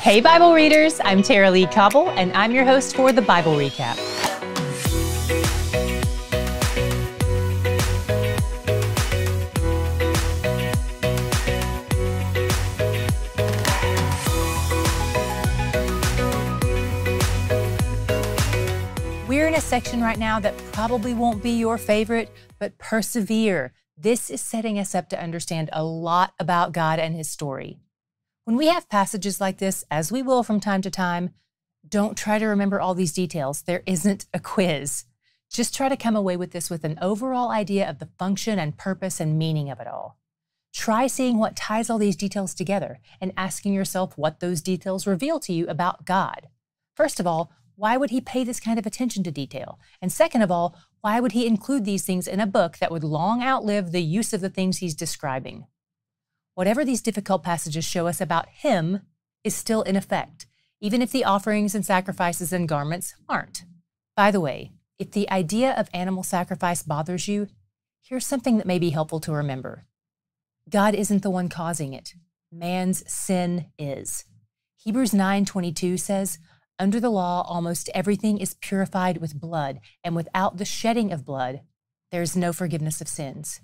Hey Bible readers, I'm Tara Lee Cobble, and I'm your host for the Bible Recap. We're in a section right now that probably won't be your favorite, but persevere. This is setting us up to understand a lot about God and His story. When we have passages like this, as we will from time to time, don't try to remember all these details. There isn't a quiz. Just try to come away with this with an overall idea of the function and purpose and meaning of it all. Try seeing what ties all these details together and asking yourself what those details reveal to you about God. First of all, why would He pay this kind of attention to detail? And second of all, why would He include these things in a book that would long outlive the use of the things He's describing? Whatever these difficult passages show us about Him is still in effect, even if the offerings and sacrifices and garments aren't. By the way, if the idea of animal sacrifice bothers you, here's something that may be helpful to remember. God isn't the one causing it. Man's sin is. Hebrews 9:22 says, "Under the law, almost everything is purified with blood, and without the shedding of blood, there is no forgiveness of sins."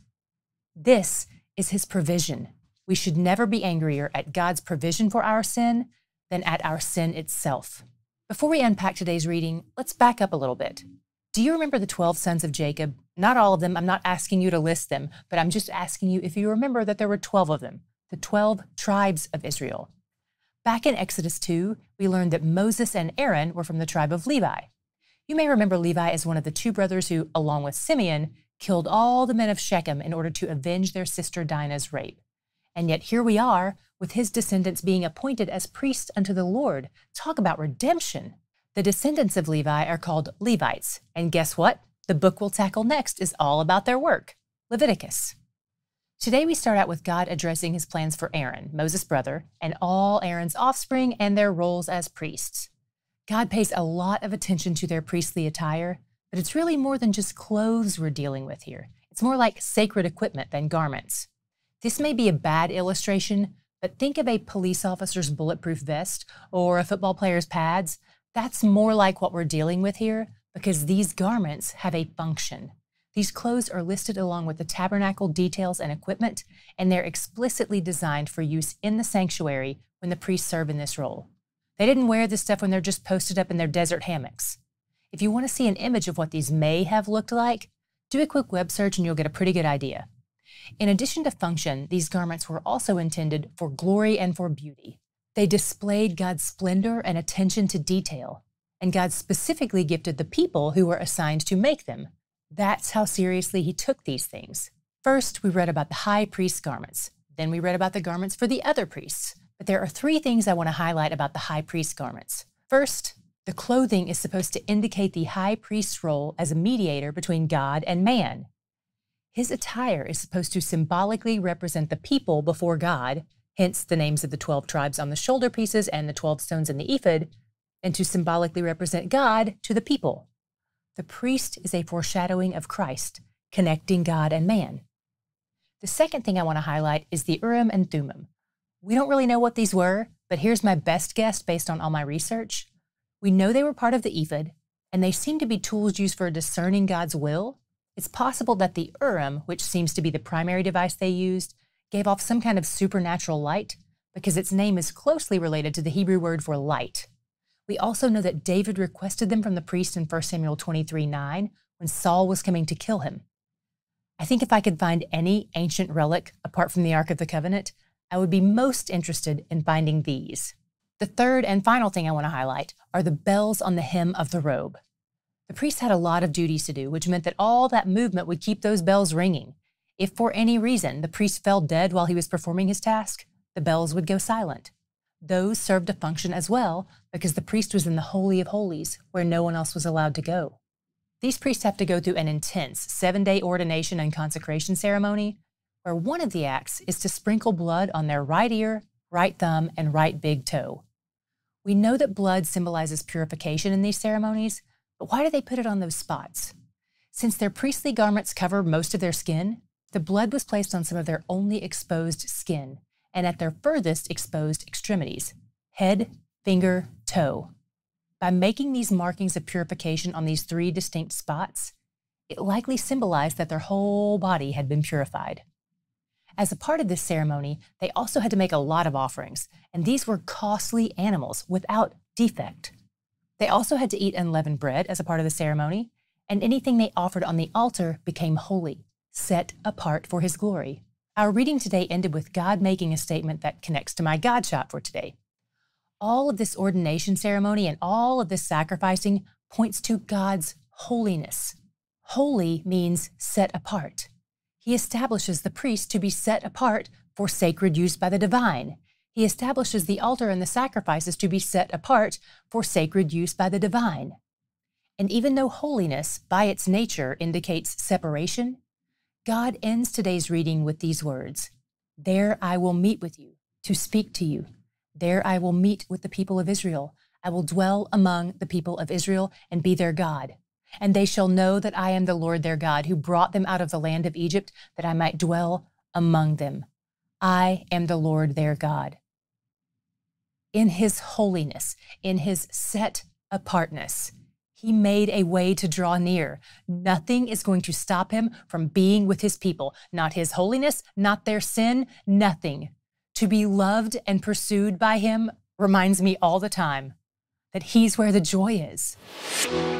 This is His provision. We should never be angrier at God's provision for our sin than at our sin itself. Before we unpack today's reading, let's back up a little bit. Do you remember the 12 sons of Jacob? Not all of them. I'm not asking you to list them, but I'm just asking you if you remember that there were 12 of them, the 12 tribes of Israel. Back in Exodus 2, we learned that Moses and Aaron were from the tribe of Levi. You may remember Levi as one of the two brothers who, along with Simeon, killed all the men of Shechem in order to avenge their sister Dinah's rape. And yet here we are, with his descendants being appointed as priests unto the Lord. Talk about redemption. The descendants of Levi are called Levites. And guess what? The book we'll tackle next is all about their work, Leviticus. Today we start out with God addressing His plans for Aaron, Moses' brother, and all Aaron's offspring and their roles as priests. God pays a lot of attention to their priestly attire, but it's really more than just clothes we're dealing with here. It's more like sacred equipment than garments. This may be a bad illustration, but think of a police officer's bulletproof vest or a football player's pads. That's more like what we're dealing with here because these garments have a function. These clothes are listed along with the tabernacle details and equipment, and they're explicitly designed for use in the sanctuary when the priests serve in this role. They didn't wear this stuff when they're just posted up in their desert hammocks. If you want to see an image of what these may have looked like, do a quick web search and you'll get a pretty good idea. In addition to function, these garments were also intended for glory and for beauty. They displayed God's splendor and attention to detail, and God specifically gifted the people who were assigned to make them. That's how seriously He took these things. First, we read about the high priest's garments. Then we read about the garments for the other priests. But there are three things I want to highlight about the high priest's garments. First, the clothing is supposed to indicate the high priest's role as a mediator between God and man. His attire is supposed to symbolically represent the people before God, hence the names of the 12 tribes on the shoulder pieces and the 12 stones in the ephod, and to symbolically represent God to the people. The priest is a foreshadowing of Christ, connecting God and man. The second thing I want to highlight is the Urim and Thummim. We don't really know what these were, but here's my best guess based on all my research. We know they were part of the ephod, and they seem to be tools used for discerning God's will. It's possible that the Urim, which seems to be the primary device they used, gave off some kind of supernatural light because its name is closely related to the Hebrew word for light. We also know that David requested them from the priest in 1 Samuel 23:9 when Saul was coming to kill him. I think if I could find any ancient relic apart from the Ark of the Covenant, I would be most interested in finding these. The third and final thing I want to highlight are the bells on the hem of the robe. The priest had a lot of duties to do, which meant that all that movement would keep those bells ringing. If for any reason the priest fell dead while he was performing his task, the bells would go silent. Those served a function as well because the priest was in the Holy of Holies, where no one else was allowed to go. These priests have to go through an intense 7-day ordination and consecration ceremony, where one of the acts is to sprinkle blood on their right ear, right thumb, and right big toe. We know that blood symbolizes purification in these ceremonies, but why do they put it on those spots? Since their priestly garments cover most of their skin, the blood was placed on some of their only exposed skin and at their furthest exposed extremities, head, finger, toe. By making these markings of purification on these 3 distinct spots, it likely symbolized that their whole body had been purified. As a part of this ceremony, they also had to make a lot of offerings, and these were costly animals without defect. They also had to eat unleavened bread as a part of the ceremony, and anything they offered on the altar became holy, set apart for His glory. Our reading today ended with God making a statement that connects to my God shot for today. All of this ordination ceremony and all of this sacrificing points to God's holiness. Holy means set apart. He establishes the priest to be set apart for sacred use by the divine. He establishes the altar and the sacrifices to be set apart for sacred use by the divine. And even though holiness, by its nature, indicates separation, God ends today's reading with these words, "There I will meet with you to speak to you. There I will meet with the people of Israel. I will dwell among the people of Israel and be their God. And they shall know that I am the Lord their God, who brought them out of the land of Egypt, that I might dwell among them. I am the Lord their God." In His holiness, in His set apartness, He made a way to draw near. Nothing is going to stop Him from being with His people. Not His holiness, not their sin, nothing. To be loved and pursued by Him reminds me all the time that He's where the joy is.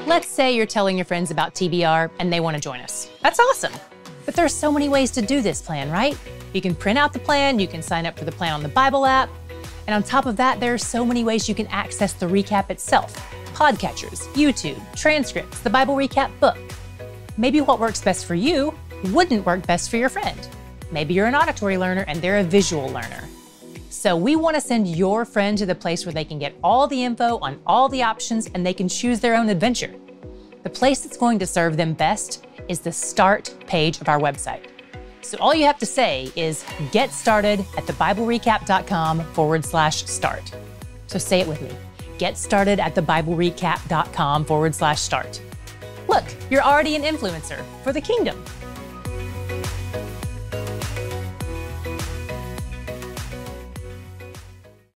Let's say you're telling your friends about TBR and they want to join us. That's awesome. But there's so many ways to do this plan, right? You can print out the plan, you can sign up for the plan on the Bible app, and on top of that, there are so many ways you can access the recap itself. Podcatchers, YouTube, transcripts, the Bible recap book. Maybe what works best for you wouldn't work best for your friend. Maybe you're an auditory learner and they're a visual learner. So we want to send your friend to the place where they can get all the info on all the options and they can choose their own adventure. The place that's going to serve them best is the start page of our website. So all you have to say is get started at thebiblerecap.com/start. So say it with me. Get started at thebiblerecap.com/start. Look, you're already an influencer for the kingdom.